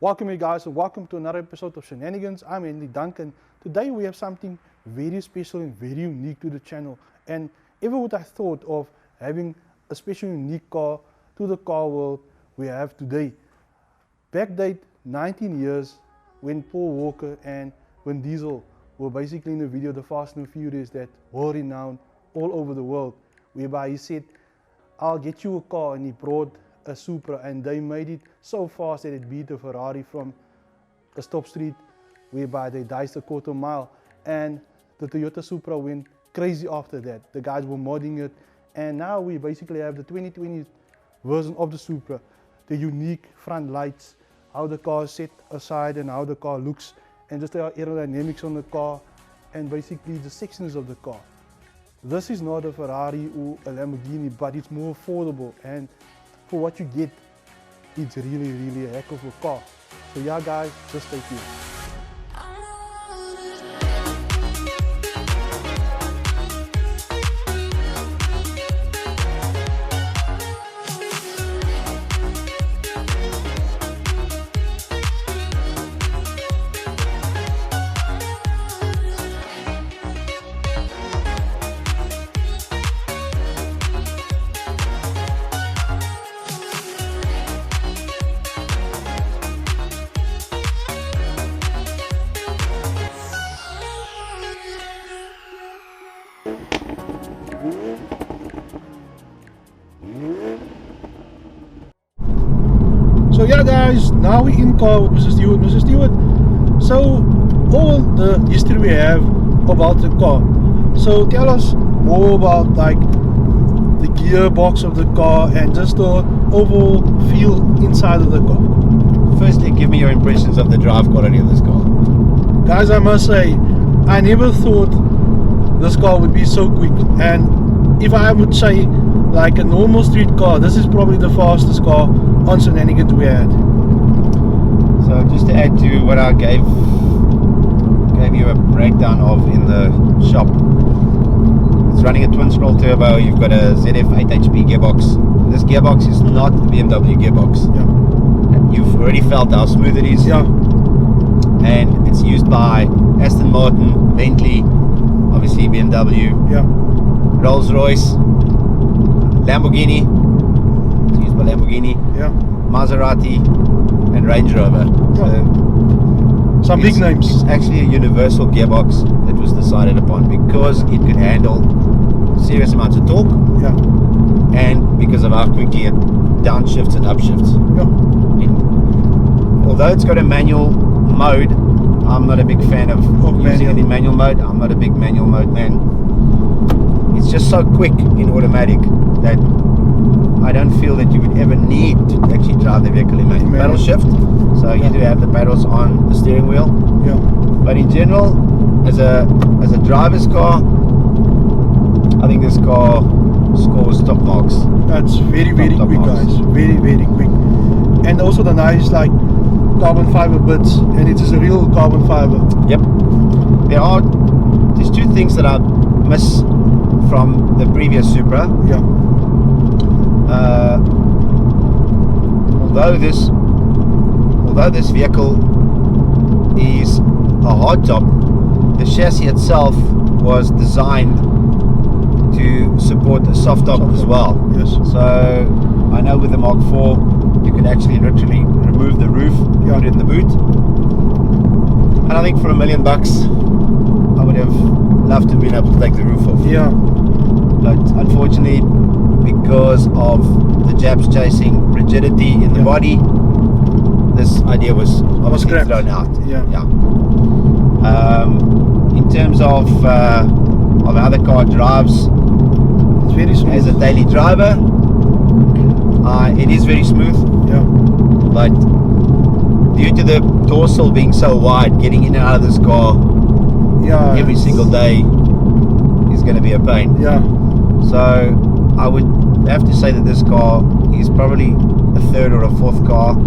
Welcome you guys and welcome to another episode of Shenanigans. I'm Andy Duncan. Today we have something very special and very unique to the channel. And ever would I thought of having a special unique car to the car world we have today. Backdate 19 years when Paul Walker and Vin Diesel were basically in a video, The Fast and the Furious, that were renowned all over the world, whereby he said, I'll get you a car, and he brought a Supra, and they made it so fast that it beat a Ferrari from a stop street, whereby they diced a quarter mile. And the Toyota Supra went crazy after that. The guys were modding it, and now we basically have the 2020 version of the Supra, the unique front lights, how the car is set aside and how the car looks, and just the aerodynamics on the car, and basically the sections of the car. This is not a Ferrari or a Lamborghini, but it's more affordable, and for what you get, it's really a heck of a car. So yeah guys, just stay tuned. So yeah guys, now we're in car with Mr. Stewart. Mr. Stewart, so all the history we have about the car. So tell us more about like the gearbox of the car and just the overall feel inside of the car. Firstly, give me your impressions of the drive quality of this car. Guys, I must say, I never thought this car would be so quick, and if I would say like a normal street car, this is probably the fastest car on Shenanigans we had. So just to add to what I gave you a breakdown of in the shop, it's running a twin scroll turbo. You've got a ZF 8 HP gearbox. This gearbox is not a BMW gearbox. Yeah. You've already felt how smooth it is. Yeah. And it's used by Aston Martin, Bentley, obviously BMW, Yeah. Rolls-Royce, Lamborghini, it's used by Lamborghini, Yeah. Maserati, and Range Rover. Yeah. Some big names. It's actually a universal gearbox that was decided upon because it could handle serious amounts of torque, Yeah. and because of how quickly it downshifts and upshifts. Yeah. Although it's got a manual mode, I'm not a big fan of using it in manual mode. I'm not a big manual mode man. It's just so quick in automatic that I don't feel that you would ever need to actually drive the vehicle in manual. Paddle shift, so you do have the paddles on the steering wheel. Yeah. But in general, as a driver's car, I think this car scores top marks. That's very quick marks. guys. Very quick. And also the nice like carbon fiber bits, and it is a real carbon fiber. Yep. There's two things that I miss from the previous Supra. Yeah. Although this vehicle is a hardtop, the chassis itself was designed to support a soft top as well. Yes. So I know with the Mark IV you can actually literally remove the roof, Yeah. put it in the boot, and I think for $1 million I would have loved to have been able to take the roof off. Yeah. But unfortunately, because of the Japs chasing rigidity in the Yeah. body, this idea was obviously scrapped. thrown out. Yeah. In terms of how the car drives It's very smooth. as a daily driver, it is very smooth. Yeah. But due to the dorsal being so wide, getting in and out of this car Yeah. every single day is going to be a pain. Yeah. So I would have to say that this car is probably a third or a fourth car,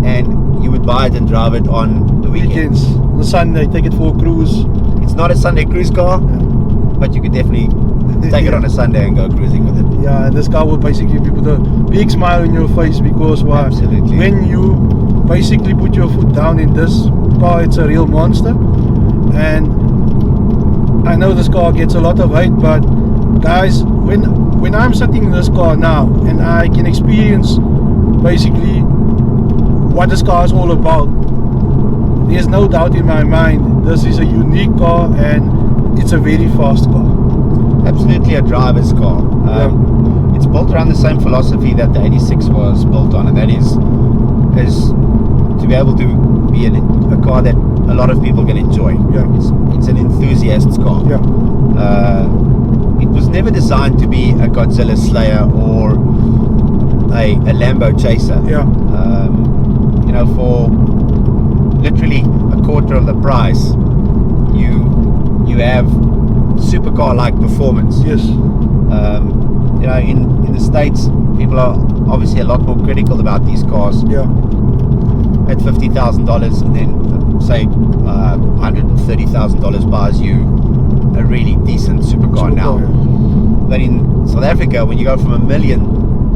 and you would buy it and drive it on the weekends. The Sunday, take it for a cruise. It's not a Sunday cruise car, but you could definitely take it on a Sunday and go cruising with it. Yeah, and this car will basically put a big smile on your face, because why? Absolutely. When you basically put your foot down in this car. It's a real monster, and I know this car gets a lot of hate, but guys, when I'm sitting in this car now and I can experience basically what this car is all about, there's no doubt in my mind this is a unique car and it's a very fast car. Absolutely a driver's car. It's built around the same philosophy that the 86 was built on, and that is to be able to be a car that a lot of people can enjoy. Yeah. It's an enthusiast's car. Yeah. It was never designed to be a Godzilla slayer or a Lambo chaser. Yeah. You know, for literally a quarter of the price, you have supercar-like performance. Yes. You know, in the States, people are obviously a lot more critical about these cars. Yeah. At $50,000, and then say $130,000 buys you a really decent supercar now. Yeah. But in South Africa, when you go from $1 million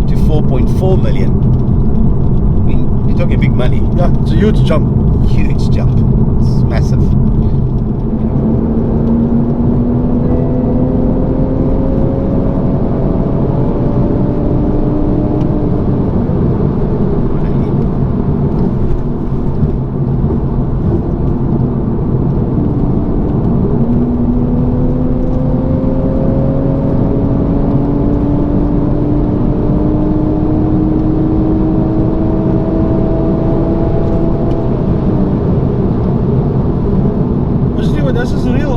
to 4.4 million, I mean, you're talking big money. Yeah, it's a huge jump. Huge jump. It's massive.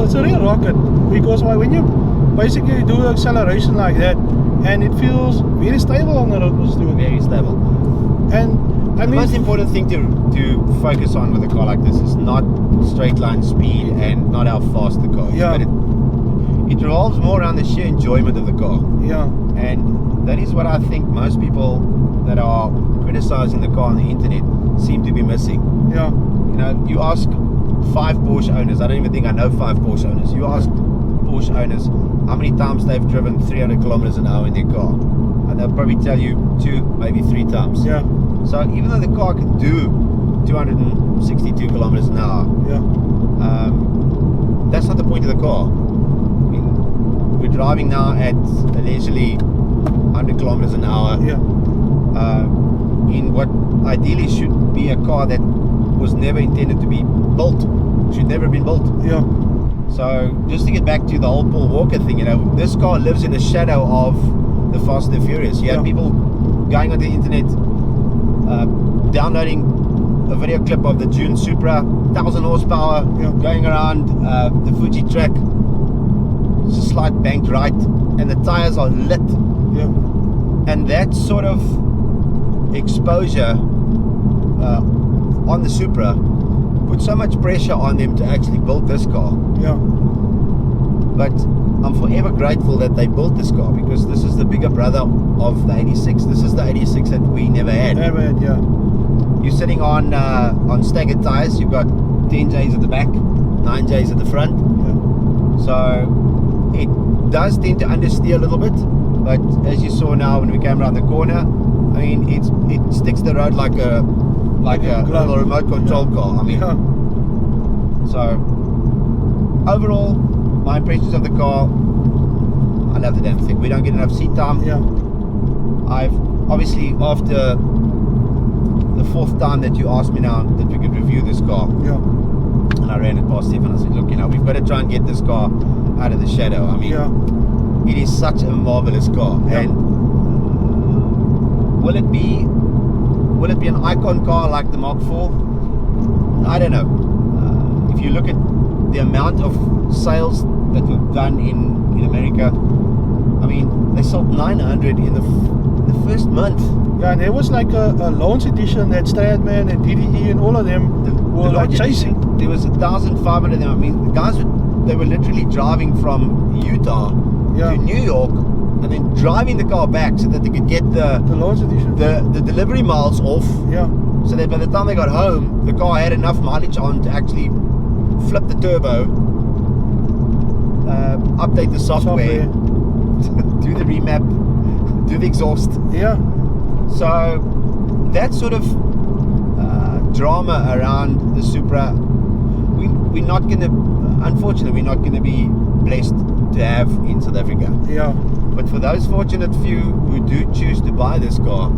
It's a real rocket, because when you basically do acceleration like that, and it feels very stable on the road, very stable. And I the mean, most important thing to focus on with a car like this is not straight line speed and not how fast the car is, yeah, but it revolves more around the sheer enjoyment of the car. Yeah. And that is what I think most people that are criticizing the car on the internet seem to be missing. Yeah. You know, you ask 5 Porsche owners, I don't even think I know 5 Porsche owners, you ask Porsche owners how many times they've driven 300 kilometers an hour in their car, and they'll probably tell you 2, maybe 3 times. Yeah. So even though the car can do 262 kilometers an hour, yeah, that's not the point of the car. I mean, we're driving now at a leisurely 100 kilometers an hour, yeah, in what ideally should be a car that was never intended to be built, should never have been built. yeah. So just to get back to the whole Paul Walker thing, you know, this car lives in the shadow of the Fast and the Furious. You have people going on the internet, downloading a video clip of the Toyota Supra, 1,000 horsepower, going around the Fuji track. It's a slight banked right, and the tires are lit. Yeah. And that sort of exposure on the Supra put so much pressure on them to actually build this car. Yeah. But I'm forever grateful that they built this car, because this is the bigger brother of the 86. This is the 86 that we never had. Never had, yeah. You're sitting on staggered tires. You've got 10Js at the back, 9Js at the front. Yeah. So it does tend to understeer a little bit, but as you saw now when we came around the corner, I mean, it sticks to the road like a little remote control car. I mean, so overall, my impressions of the car, I love the damn thing. We don't get enough seat time. Yeah. I've obviously, after the 4th time that you asked me now that we could review this car, Yeah. and I ran it past Steve and I said, look, you know, we've got to try and get this car out of the shadow. I mean, Yeah. it is such a marvelous car. Yeah. And will it be an icon car like the Mark IV? I don't know. If you look at the amount of sales that we've done in America, I mean, they sold 900 in the first month. Yeah, and there was like a launch edition that Stradman and DDE and all of them were like chasing. There was 1,500 of them. I mean, the guys they were literally driving from Utah to New York, and then driving the car back so that they could get the launch edition, the delivery miles off. Yeah. So that by the time they got home, the car had enough mileage on to actually flip the turbo, update the software. Do the remap, do the exhaust. Yeah. So that sort of drama around the Supra, we're not going to, unfortunately, we're not going to be blessed to have in South Africa. Yeah. But for those fortunate few who do choose to buy this car,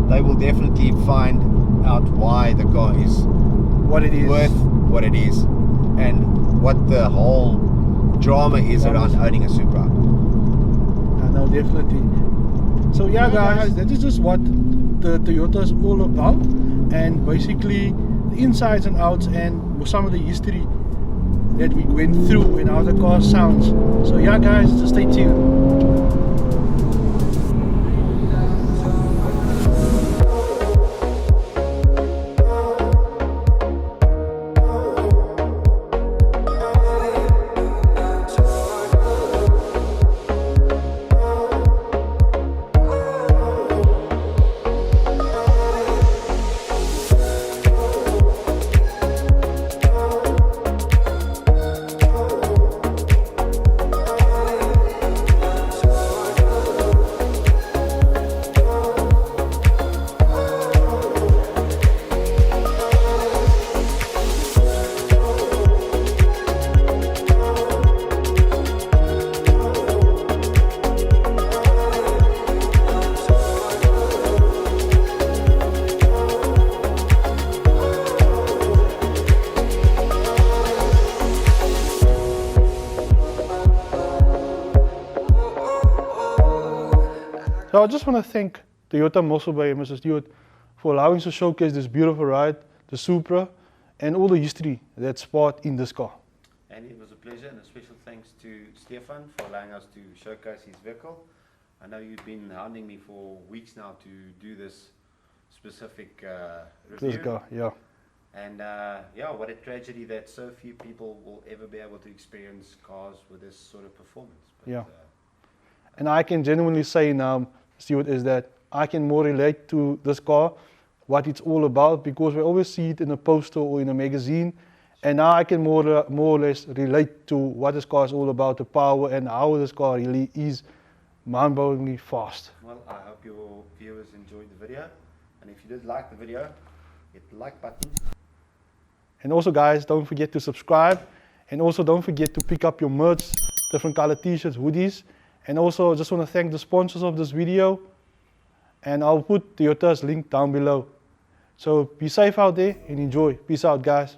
they will definitely find out why the car is What it is. worth what it is, and what the whole drama is around owning a Supra. I know, definitely. So yeah, guys, that is just what the Toyota is all about, and basically the insides and outs and some of the history that we went through and how the car sounds. So yeah, guys, just stay tuned. So I just want to thank Toyota Mossel by Mr. Stewart for allowing us to showcase this beautiful ride, the Supra, and all the history that's part in this car. And it was a pleasure, and a special thanks to Stefan for allowing us to showcase his vehicle. I know you've been hounding me for weeks now to do this specific review. This car, yeah. And yeah, what a tragedy that so few people will ever be able to experience cars with this sort of performance. But, Yeah. And I can genuinely say now, Stuart, is that I can more relate to this car, what it's all about, because we always see it in a poster or in a magazine, and now I can more or less relate to what this car is all about, the power, and how this car really is mind-blowingly fast. Well, I hope your viewers enjoyed the video, and if you did like the video, hit the like button. And also, guys, don't forget to subscribe, and also don't forget to pick up your merch, different color t-shirts, hoodies. And also, I just want to thank the sponsors of this video, and I'll put Toyota's link down below. So be safe out there and enjoy. Peace out, guys.